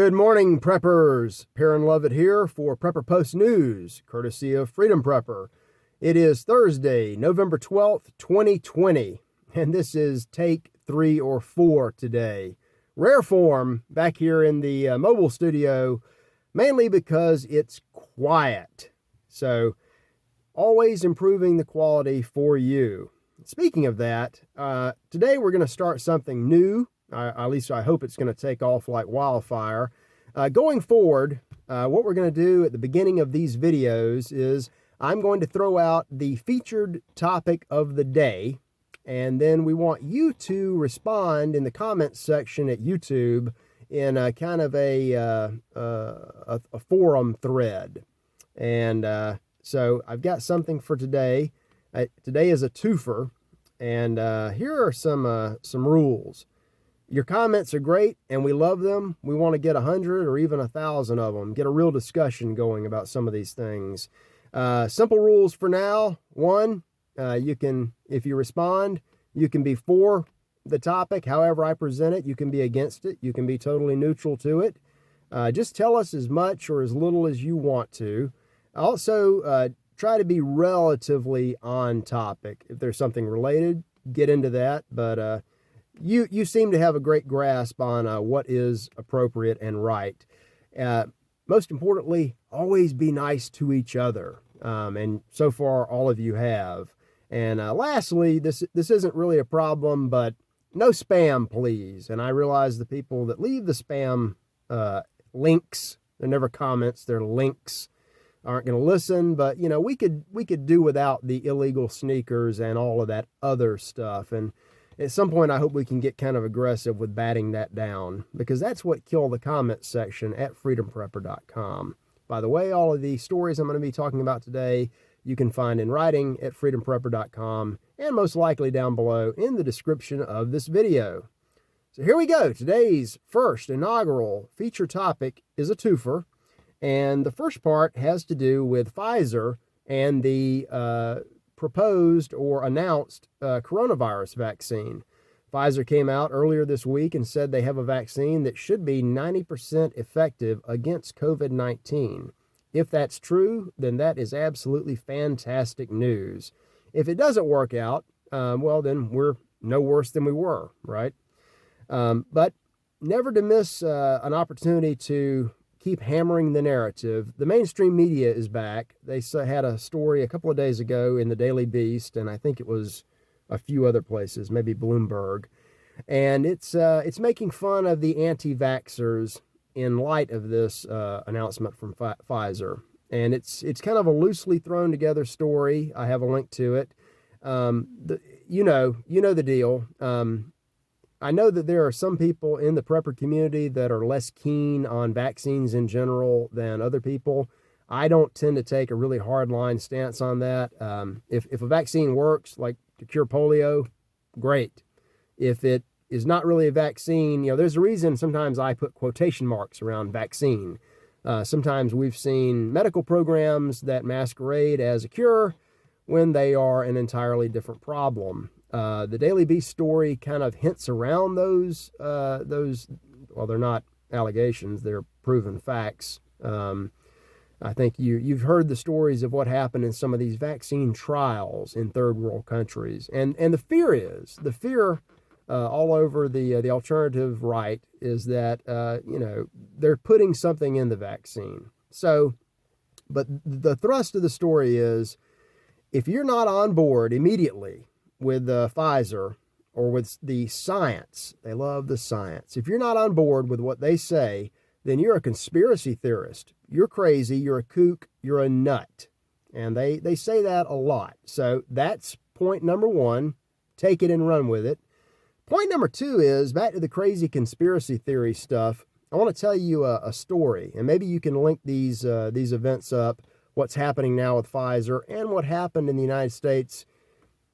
Good morning, preppers. Perrin Lovett here for Prepper Post News, courtesy of Freedom Prepper. It is Thursday, November 12th, 2020, and this is take 3 or 4 today. Rare form back here in the mobile studio, mainly because it's quiet. So, always improving the quality for you. Speaking of that, today we're going to start something new. At least I hope it's going to take off like wildfire. Going forward, what we're going to do at the beginning of these videos is I'm going to throw out the featured topic of the day, and then we want you to respond in the comments section at YouTube in a kind of a forum thread. And so I've got something for today. Today is a twofer, and here are some rules. Your comments are great, and we love them. We want to get 100 or even 1,000 of them. Get a real discussion going about some of these things. Simple rules for now. One, you can, if you respond, you can be for the topic, however I present it. You can be against it. You can be totally neutral to it. Just tell us as much or as little as you want to. Also, try to be relatively on topic. If there's something related, get into that. But you seem to have a great grasp on what is appropriate and right. Most importantly, always be nice to each other. And so far, all of you have. And lastly, this isn't really a problem, but no spam, please. And I realize the people that leave the spam links, they're never comments, they're links, aren't going to listen. But, you know, we could do without the illegal sneakers and all of that other stuff. And at some point, I hope we can get kind of aggressive with batting that down, because that's what killed the comments section at freedomprepper.com. By the way, all of the stories I'm going to be talking about today, you can find in writing at freedomprepper.com, and most likely down below in the description of this video. So here we go. Today's first inaugural feature topic is a twofer, and the first part has to do with Pfizer and the proposed or announced coronavirus vaccine. Pfizer came out earlier this week and said they have a vaccine that should be 90% effective against COVID-19. If that's true, then that is absolutely fantastic news. If it doesn't work out, well, then we're no worse than we were, right? But never to miss an opportunity to keep hammering the narrative. The mainstream media is back. They had a story a couple of days ago in the Daily Beast, and I think it was a few other places, maybe Bloomberg. And it's making fun of the anti-vaxxers in light of this announcement from Pfizer. And it's kind of a loosely thrown together story. I have a link to it. You know the deal. I know that there are some people in the prepper community that are less keen on vaccines in general than other people. I don't tend to take a really hardline stance on that. If a vaccine works, like to cure polio, great. If it is not really a vaccine, you know, there's a reason sometimes I put quotation marks around vaccine. Sometimes we've seen medical programs that masquerade as a cure when they are an entirely different problem. The Daily Beast story kind of hints around those, well, they're not allegations, they're proven facts. I think you've heard the stories of what happened in some of these vaccine trials in third world countries. And the fear all over the alternative right is that, they're putting something in the vaccine. So, but the thrust of the story is, if you're not on board immediately with Pfizer or with the science, they love the science. If you're not on board with what they say, then you're a conspiracy theorist. You're crazy, you're a kook, you're a nut. And they say that a lot. So that's point number one. Take it and run with it. Point number two is, back to the crazy conspiracy theory stuff, I want to tell you a story. And maybe you can link these events up, what's happening now with Pfizer and what happened in the United States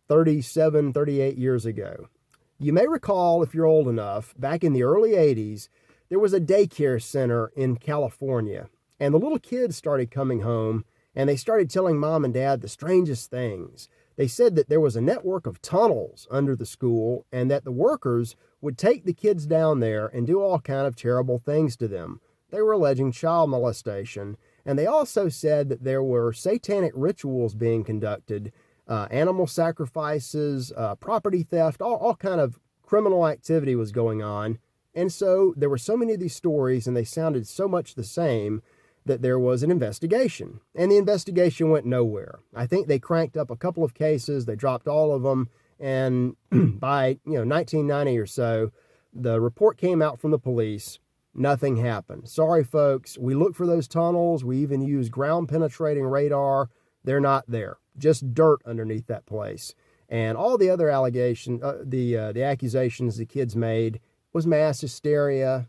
37, 38 years ago. You may recall, if you're old enough, back in the early 80s, there was a daycare center in California, and the little kids started coming home, and they started telling mom and dad the strangest things. They said that there was a network of tunnels under the school, and that the workers would take the kids down there and do all kind of terrible things to them. they were alleging child molestation. And they also said that there were satanic rituals being conducted, animal sacrifices, property theft, all kind of criminal activity was going on. And so there were so many of these stories, and they sounded so much the same, that there was an investigation. And the investigation went nowhere. I think they cranked up a couple of cases, they dropped all of them, and by 1990 or so, the report came out from the police. Nothing happened. Sorry, folks. We looked for those tunnels. We even used ground-penetrating radar. They're not there. Just dirt underneath that place. And all the other allegations, the accusations the kids made was mass hysteria.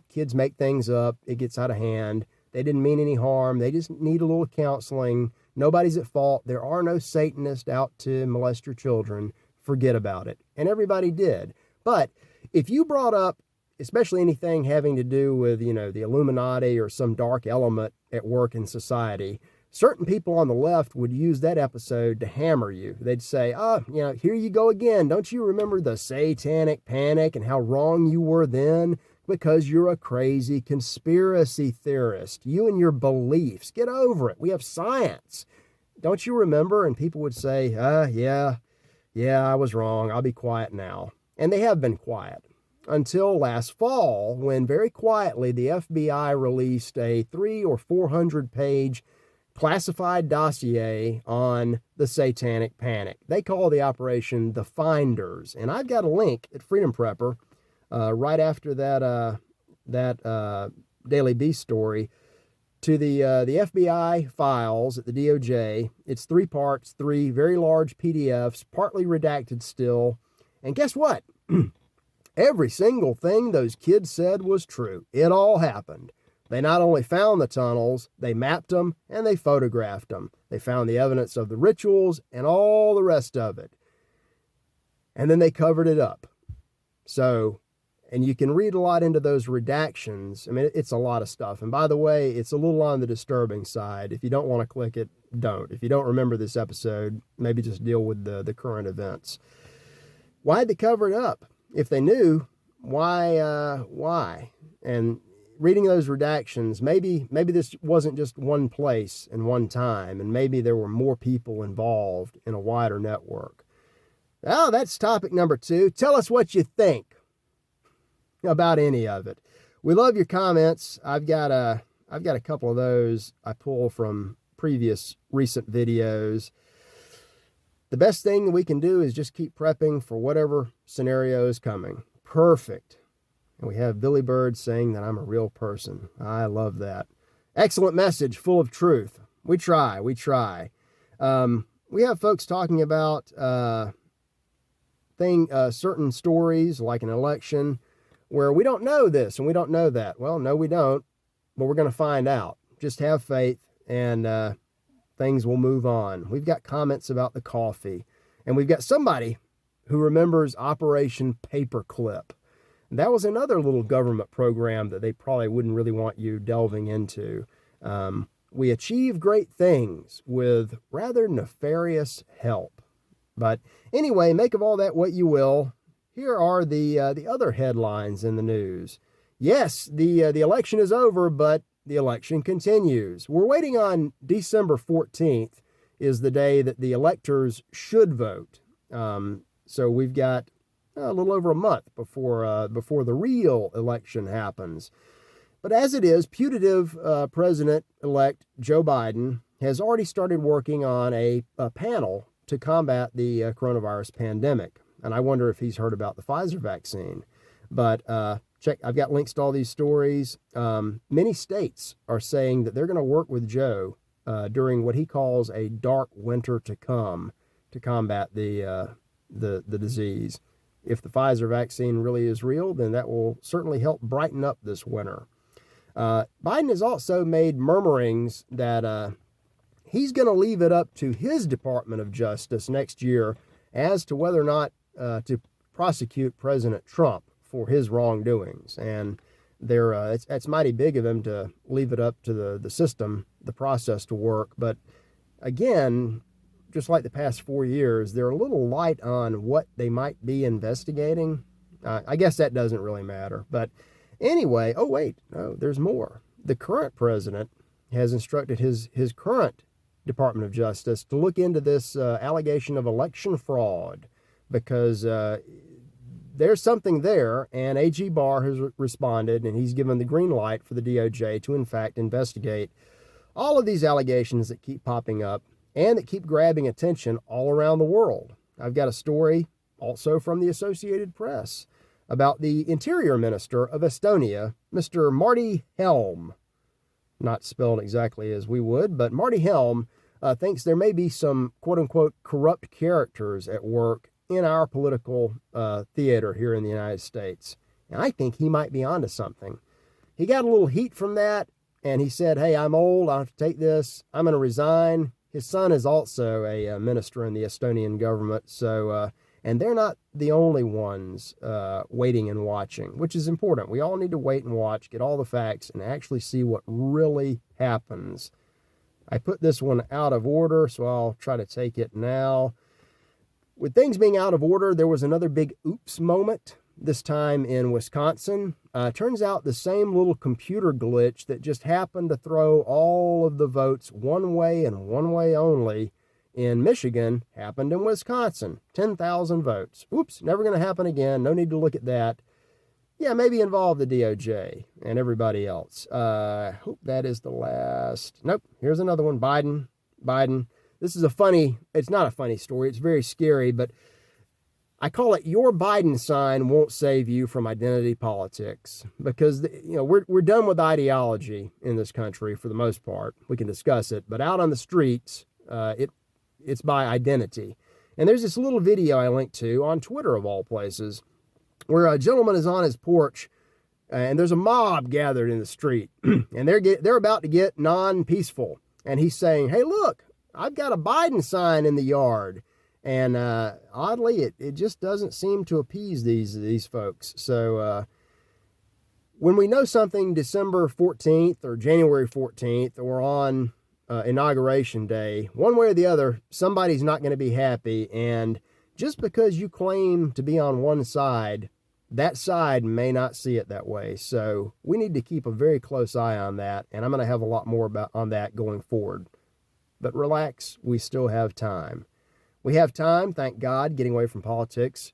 Kids make things up. It gets out of hand. They didn't mean any harm. They just need a little counseling. Nobody's at fault. There are no Satanists out to molest your children. Forget about it. And everybody did. But if you brought up, especially anything having to do with, the Illuminati or some dark element at work in society, certain people on the left would use that episode to hammer you. They'd say, here you go again. Don't you remember the satanic panic and how wrong you were then? Because you're a crazy conspiracy theorist. You and your beliefs. Get over it. We have science. Don't you remember? And people would say, yeah, I was wrong. I'll be quiet now. And they have been quiet until last fall, when very quietly the FBI released a 300 or 400 page classified dossier on the satanic panic. They call the operation the Finders. And I've got a link at Freedom Prepper right after that Daily Beast story to the FBI files at the DOJ. It's 3 parts, 3 very large PDFs, partly redacted still. And guess what? Every single thing those kids said was true. It all happened. They not only found the tunnels, they mapped them and they photographed them. They found the evidence of the rituals and all the rest of it. And then they covered it up. So, and you can read a lot into those redactions. I mean, it's a lot of stuff. And by the way, it's a little on the disturbing side. If you don't want to click it, don't. If you don't remember this episode, maybe just deal with the current events. Why'd they cover it up? If they knew, why? And reading those redactions, maybe this wasn't just one place and one time, and maybe there were more people involved in a wider network. Oh, that's topic number 2. Tell us what you think about any of it. We love your comments. I've got a couple of those I pull from previous recent videos. The best thing that we can do is just keep prepping for whatever scenario is coming. Perfect. And we have Billy Bird saying that I'm a real person. I love that. Excellent message, full of truth. We try. We have folks talking about certain stories like an election where we don't know this and we don't know that. Well, no, we don't, but we're going to find out. Just have faith and things will move on. We've got comments about the coffee, and we've got somebody who remembers Operation Paperclip. That was another little government program that they probably wouldn't really want you delving into. We achieve great things with rather nefarious help. But anyway, make of all that what you will. Here are the other headlines in the news. Yes, the election is over, but the election continues. We're waiting on December 14th is the day that the electors should vote. So we've got a little over a month before the real election happens. But as it is, putative President-elect Joe Biden has already started working on a panel to combat the coronavirus pandemic. And I wonder if he's heard about the Pfizer vaccine. But check, I've got links to all these stories. Many states are saying that they're going to work with Joe during what he calls a dark winter to come to combat the disease. If the Pfizer vaccine really is real, then that will certainly help brighten up this winter. Biden has also made murmurings that he's going to leave it up to his Department of Justice next year as to whether or not to prosecute President Trump for his wrongdoings. And it's mighty big of him to leave it up to the system, the process to work. But again, just like the past 4 years, they're a little light on what they might be investigating. I guess that doesn't really matter. But Anyway, oh wait, no, there's more. The current president has instructed his current Department of Justice to look into this allegation of election fraud, because there's something there, and AG Barr has responded, and he's given the green light for the DOJ to, in fact, investigate all of these allegations that keep popping up and that keep grabbing attention all around the world. I've got a story also from the Associated Press about the Interior Minister of Estonia, Mr. Marty Helm. Not spelled exactly as we would, but Marty Helm thinks there may be some quote-unquote corrupt characters at work in our political theater here in the United States. And I think he might be onto something. He got a little heat from that, and he said, hey, I'm old, I have to take this, I'm going to resign. His son is also a minister in the Estonian government, so and they're not the only ones waiting and watching, which is important. We all need to wait and watch, get all the facts, and actually see what really happens. I put this one out of order, so I'll try to take it now. With things being out of order, there was another big oops moment, this time in Wisconsin. Turns out the same little computer glitch that just happened to throw all of the votes one way and one way only in Michigan happened in Wisconsin. 10,000 votes. Oops, never going to happen again. No need to look at that. Yeah, maybe involve the DOJ and everybody else. Hope that is the last. Nope, here's another one. Biden. This is it's not a funny story. It's very scary, but I call it your Biden sign won't save you from identity politics, because we're done with ideology in this country for the most part. We can discuss it, but out on the streets, it's by identity. And there's this little video I linked to on Twitter, of all places, where a gentleman is on his porch and there's a mob gathered in the street and they're about to get non-peaceful. And he's saying, hey, look, I've got a Biden sign in the yard. And oddly, it just doesn't seem to appease these folks. So when we know something December 14th or January 14th or on Inauguration Day, one way or the other, somebody's not going to be happy. And just because you claim to be on one side, that side may not see it that way. So we need to keep a very close eye on that. And I'm going to have a lot more on that going forward. But relax, we still have time. We have time, thank God, getting away from politics,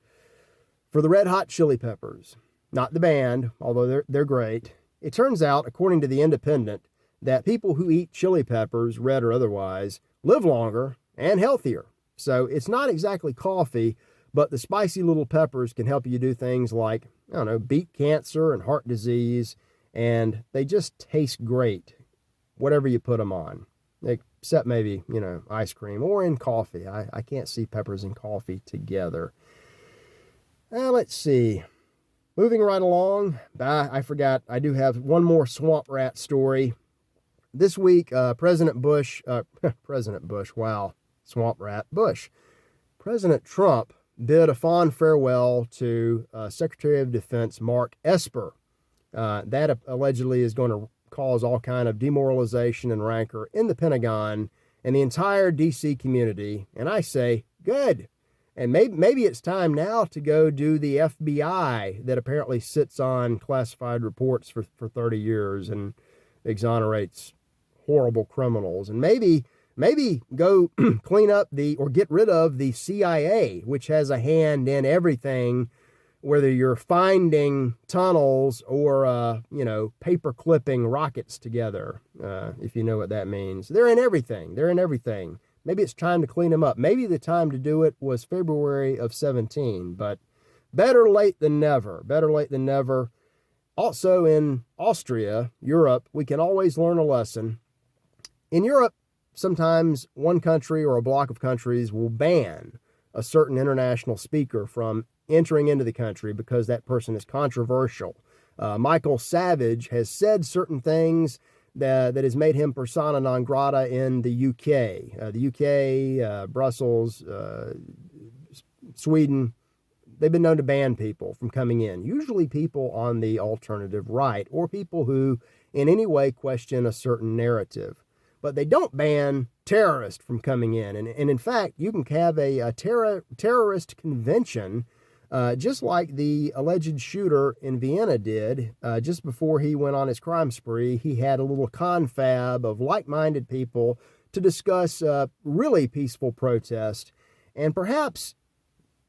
for the Red Hot Chili Peppers. Not the band, although they're great. It turns out, according to The Independent, that people who eat chili peppers, red or otherwise, live longer and healthier. So it's not exactly coffee, but the spicy little peppers can help you do things like, beat cancer and heart disease, and they just taste great, whatever you put them on. Except maybe, ice cream or in coffee. I can't see peppers and coffee together. Let's see. Moving right along, I forgot, I do have one more swamp rat story. This week, President Bush, wow, swamp rat Bush. President Trump bid a fond farewell to Secretary of Defense Mark Esper. That allegedly is going to cause all kind of demoralization and rancor in the Pentagon and the entire D.C. community. And I say, good. And maybe it's time now to go do the FBI that apparently sits on classified reports for 30 years and exonerates horrible criminals. And maybe go clean up or get rid of the CIA, which has a hand in everything, whether you're finding tunnels or, paper clipping rockets together, if you know what that means. They're in everything. Maybe it's time to clean them up. Maybe the time to do it was February of 17, but better late than never. Also in Austria, Europe, we can always learn a lesson. In Europe, sometimes one country or a block of countries will ban a certain international speaker from entering into the country because that person is controversial. Michael Savage has said certain things that has made him persona non grata in the UK. The UK, Brussels, Sweden, they've been known to ban people from coming in. Usually people on the alternative right or people who in any way question a certain narrative. But they don't ban terrorists from coming in. And in fact, you can have a terrorist convention just like the alleged shooter in Vienna did. Just before he went on his crime spree, he had a little confab of like-minded people to discuss really peaceful protest. And perhaps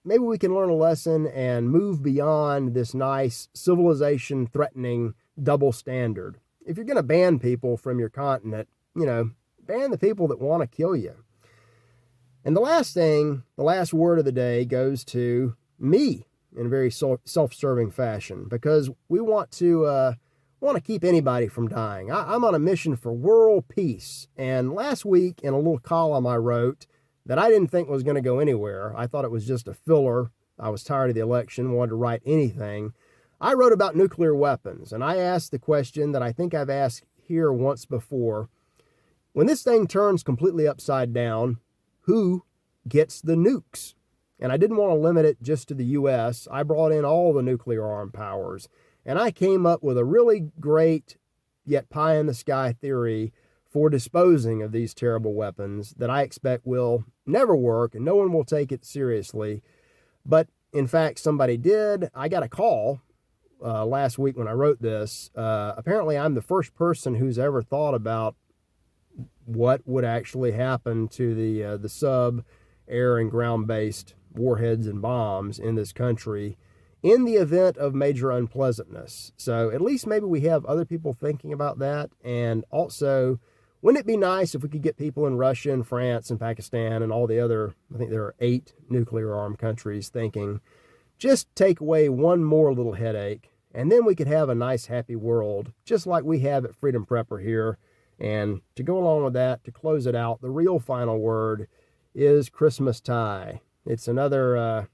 maybe we can learn a lesson and move beyond this nice civilization-threatening double standard. If you're going to ban people from your continent, ban the people that want to kill you. And the last thing, the last word of the day goes to me in a very self-serving fashion, because we want to keep anybody from dying. I'm on a mission for world peace. And last week, in a little column I wrote that I didn't think was going to go anywhere, I thought it was just a filler. I was tired of the election, wanted to write anything. I wrote about nuclear weapons, and I asked the question that I think I've asked here once before. When this thing turns completely upside down, who gets the nukes? And I didn't want to limit it just to the U.S. I brought in all the nuclear armed powers, and I came up with a really great yet pie-in-the-sky theory for disposing of these terrible weapons that I expect will never work and no one will take it seriously. But in fact, somebody did. I got a call last week when I wrote this. Apparently, I'm the first person who's ever thought about what would actually happen to the sub, air, and ground-based warheads and bombs in this country in the event of major unpleasantness. So at least maybe we have other people thinking about that. And also, wouldn't it be nice if we could get people in Russia and France and Pakistan and all the other, I think there are 8 nuclear-armed countries, thinking, just take away one more little headache, and then we could have a nice, happy world, just like we have at Freedom Prepper here. And to go along with that, to close it out, the real final word is Christmas tie. It's another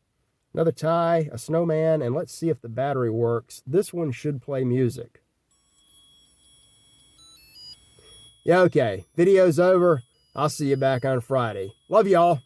tie, a snowman, and let's see if the battery works. This one should play music. Yeah, okay. Video's over. I'll see you back on Friday. Love y'all.